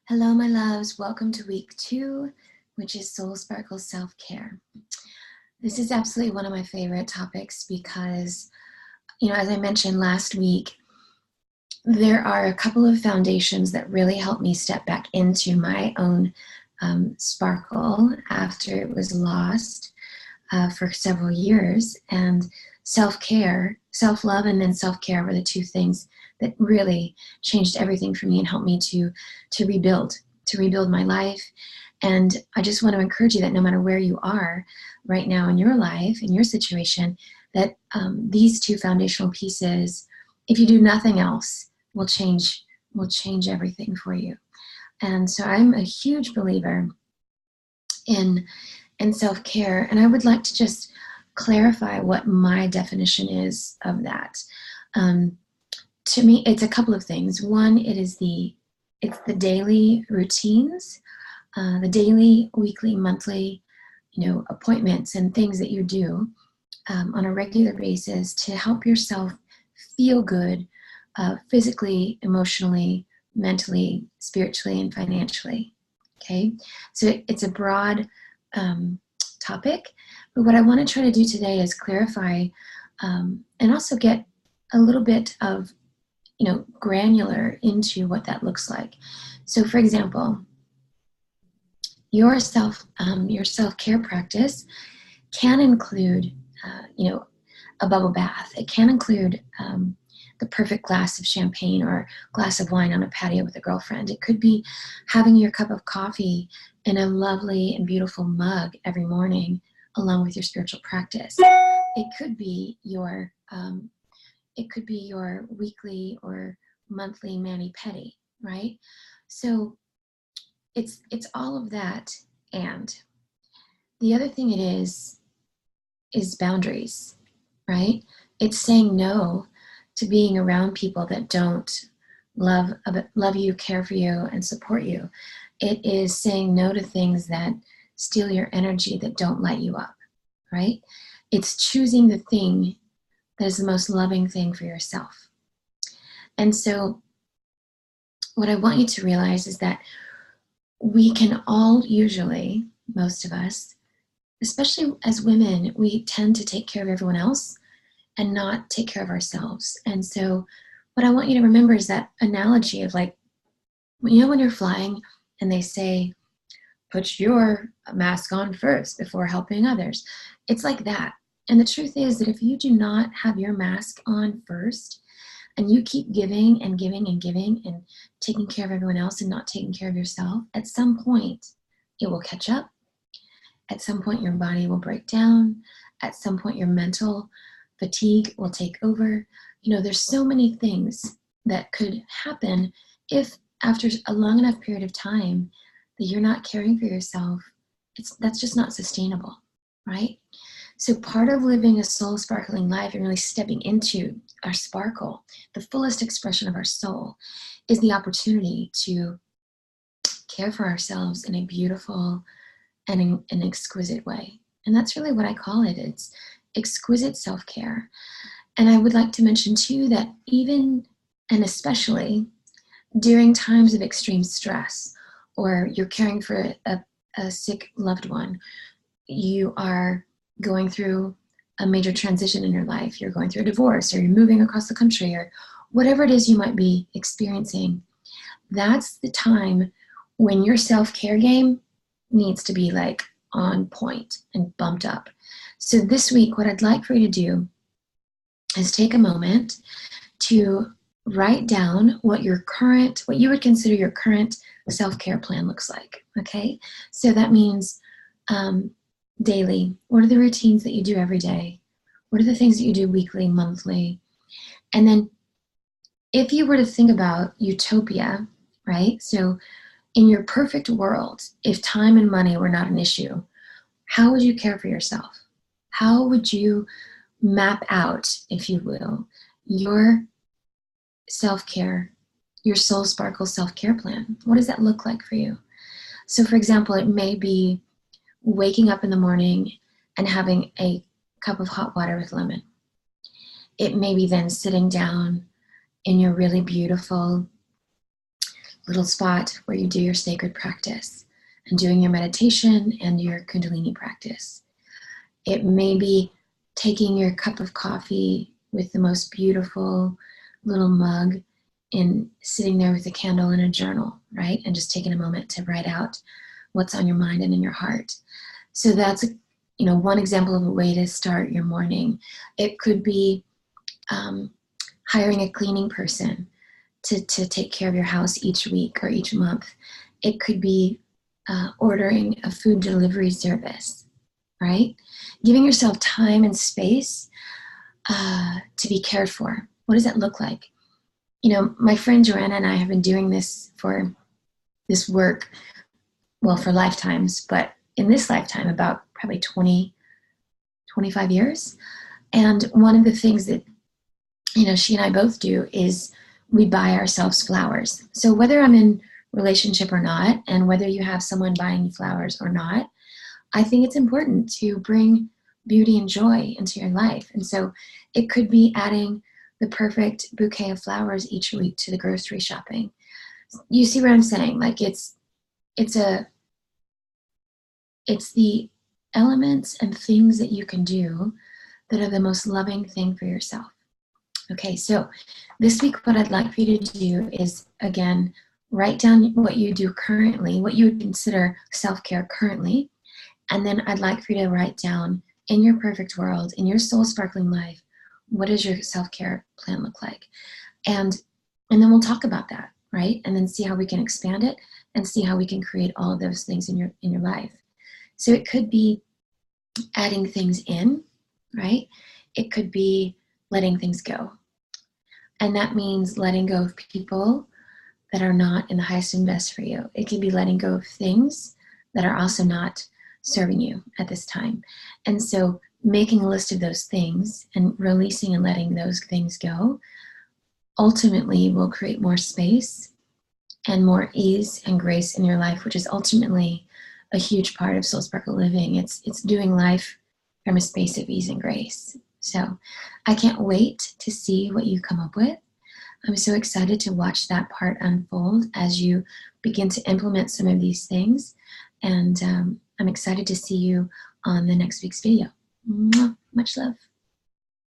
Hello, my loves. Welcome to week 2, which is Soul Sparkle Self-Care. This is absolutely one of my favorite topics because, as I mentioned last week, there are a couple of foundations that really helped me step back into my own sparkle after it was lost for several years. And self-care, self-love, and then self-care were the two things that really changed everything for me and helped me to rebuild my life. And I just want to encourage you that no matter where you are right now in your life, in your situation, that these two foundational pieces, if you do nothing else, will change everything for you. And so I'm a huge believer in self-care, and I would like to just clarify what my definition is of that. To me, it's a couple of things. One, it's the daily routines, the daily, weekly, monthly, appointments and things that you do on a regular basis to help yourself feel good, physically, emotionally, mentally, spiritually, and financially. Okay, so it's a broad topic, but what I want to try to do today is clarify and also get a little bit of granular into what that looks like. So for example, your self-care practice can include a bubble bath. It can include the perfect glass of champagne or glass of wine on a patio with a girlfriend. It could be having your cup of coffee in a lovely and beautiful mug every morning along with your spiritual practice. It could be your weekly or monthly mani-pedi, right? So it's all of that. And the other thing it is boundaries, right? It's saying no to being around people that don't love you, care for you, and support you. It is saying no to things that steal your energy, that don't light you up, right? It's choosing the thing that is the most loving thing for yourself. And so what I want you to realize is that we can all usually, most of us, especially as women, we tend to take care of everyone else and not take care of ourselves. And so what I want you to remember is that analogy of when you're flying and they say, put your mask on first before helping others. It's like that. And the truth is that if you do not have your mask on first, and you keep giving and giving and giving and taking care of everyone else and not taking care of yourself, at some point it will catch up. At some point your body will break down. At some point your mental fatigue will take over. There's so many things that could happen if after a long enough period of time that you're not caring for yourself, that's just not sustainable, right? So part of living a soul sparkling life and really stepping into our sparkle, the fullest expression of our soul, is the opportunity to care for ourselves in a beautiful and an exquisite way. And that's really what I call it. It's exquisite self-care. And I would like to mention too that even and especially during times of extreme stress, or you're caring for a sick loved one, you are going through a major transition in your life, you're going through a divorce, or you're moving across the country, or whatever it is you might be experiencing, that's the time when your self-care game needs to be on point and bumped up. So this week, what I'd like for you to do is take a moment to write down what you would consider your current self-care plan looks like, okay? So that means daily, what are the routines that you do every day? What are the things that you do weekly, monthly? And then if you were to think about Utopia, right? So in your perfect world, if time and money were not an issue, how would you care for yourself? How would you map out, if you will, your self-care, your soul sparkle self-care plan? What does that look like for you? So for example, it may be waking up in the morning and having a cup of hot water with lemon. It may be then sitting down in your really beautiful little spot where you do your sacred practice and doing your meditation and your Kundalini practice. It may be taking your cup of coffee with the most beautiful little mug and sitting there with a candle and a journal, right? And just taking a moment to write out what's on your mind and in your heart. So that's, one example of a way to start your morning. It could be hiring a cleaning person to take care of your house each week or each month. It could be ordering a food delivery service, right? Giving yourself time and space to be cared for. What does that look like? My friend Joanna and I have been doing this work, well, for lifetimes, but in this lifetime, about probably 20, 25 years. And one of the things that, she and I both do is we buy ourselves flowers. So whether I'm in relationship or not, and whether you have someone buying you flowers or not, I think it's important to bring beauty and joy into your life. And so it could be adding the perfect bouquet of flowers each week to the grocery shopping. You see what I'm saying? Like it's the elements and things that you can do that are the most loving thing for yourself. Okay, so this week what I'd like for you to do is, again, write down what you do currently, what you would consider self-care currently, and then I'd like for you to write down, in your perfect world, in your soul sparkling life, what does your self-care plan look like? And then we'll talk about that, right? And then see how we can expand it and see how we can create all of those things in your life. So it could be adding things in, right? It could be letting things go. And that means letting go of people that are not in the highest and best for you. It can be letting go of things that are also not serving you at this time. And so making a list of those things and releasing and letting those things go ultimately will create more space and more ease and grace in your life, which is ultimately a huge part of Soul Sparkle Living. It's doing life from a space of ease and grace. So I can't wait to see what you come up with. I'm so excited to watch that part unfold as you begin to implement some of these things. And I'm excited to see you on the next week's video. Mwah. Much love.